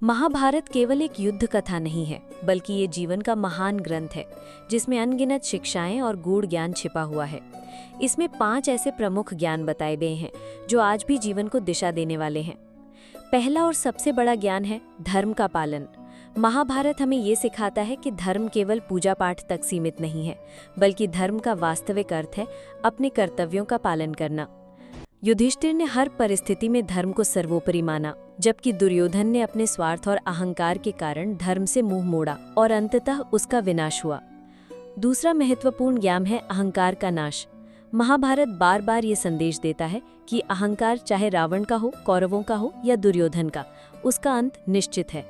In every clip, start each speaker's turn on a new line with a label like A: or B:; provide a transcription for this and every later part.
A: महाभारत केवल एक युद्ध कथा नहीं है, बल्कि ये जीवन का महान ग्रंथ है जिसमें अनगिनत शिक्षाएं और गूढ़ ज्ञान छिपा हुआ है। इसमें 5 ऐसे प्रमुख ज्ञान बताए गए हैं जो आज भी जीवन को दिशा देने वाले हैं। पहला और सबसे बड़ा ज्ञान है धर्म का पालन। महाभारत हमें ये सिखाता है कि धर्म केवल पूजा पाठ तक सीमित नहीं है, बल्कि धर्म का वास्तविक अर्थ है अपने कर्तव्यों का पालन करना। युधिष्ठिर ने हर परिस्थिति में धर्म को सर्वोपरि माना, जबकि दुर्योधन ने अपने स्वार्थ और अहंकार के कारण धर्म से मुंह मोड़ा और अंततः उसका विनाश हुआ। दूसरा महत्वपूर्ण ज्ञान है अहंकार का नाश। महाभारत बार बार ये संदेश देता है कि अहंकार चाहे रावण का हो, कौरवों का हो या दुर्योधन का, उसका अंत निश्चित है।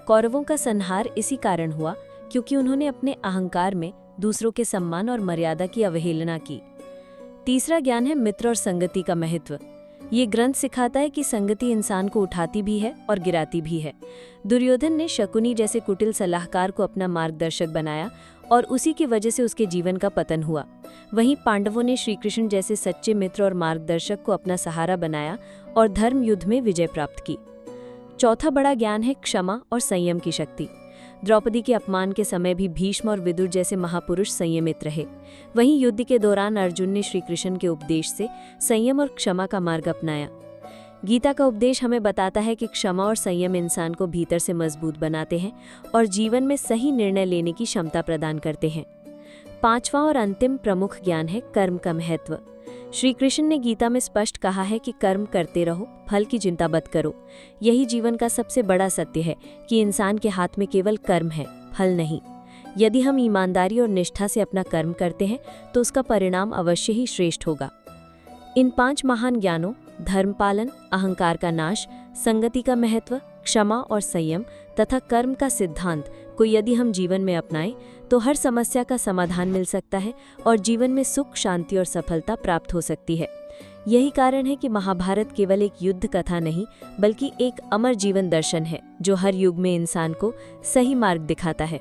A: कौरवों का संहार इसी कारण हुआ क्योंकि उन्होंने अपने अहंकार में दूसरों के सम्मान और मर्यादा की अवहेलना की। तीसरा ज्ञान है मित्र और संगति का महत्व। ये ग्रंथ सिखाता है कि संगति इंसान को उठाती भी है और गिराती भी है। दुर्योधन ने शकुनी जैसे कुटिल सलाहकार को अपना मार्गदर्शक बनाया और उसी की वजह से उसके जीवन का पतन हुआ। वहीं पांडवों ने श्रीकृष्ण जैसे सच्चे मित्र और मार्गदर्शक को अपना सहारा बनाया और धर्म युद्ध में विजय प्राप्त की। चौथा बड़ा ज्ञान है क्षमा और संयम की शक्ति। द्रौपदी के अपमान के समय भी भीष्म और विदुर जैसे महापुरुष संयमित रहे। वहीं युद्ध के दौरान अर्जुन ने श्री कृष्ण के उपदेश से संयम और क्षमा का मार्ग अपनाया। गीता का उपदेश हमें बताता है कि क्षमा और संयम इंसान को भीतर से मजबूत बनाते हैं और जीवन में सही निर्णय लेने की क्षमता प्रदान करते हैं। पांचवा और अंतिम प्रमुख ज्ञान है कर्म का महत्व। श्री कृष्ण ने गीता में स्पष्ट कहा है कि कर्म करते रहो, फल की चिंता मत करो। यही जीवन का सबसे बड़ा सत्य है कि इंसान के हाथ में केवल कर्म है, फल नहीं। यदि हम ईमानदारी और निष्ठा से अपना कर्म करते हैं तो उसका परिणाम अवश्य ही श्रेष्ठ होगा। इन 5 महान ज्ञानों धर्म पालन, अहंकार का नाश, संगति का महत्व, क्षमा और संयम तथा कर्म का सिद्धांत को यदि हम जीवन में अपनाएं तो हर समस्या का समाधान मिल सकता है और जीवन में सुख, शांति और सफलता प्राप्त हो सकती है। यही कारण है कि महाभारत केवल एक युद्ध कथा नहीं, बल्कि एक अमर जीवन दर्शन है जो हर युग में इंसान को सही मार्ग दिखाता है।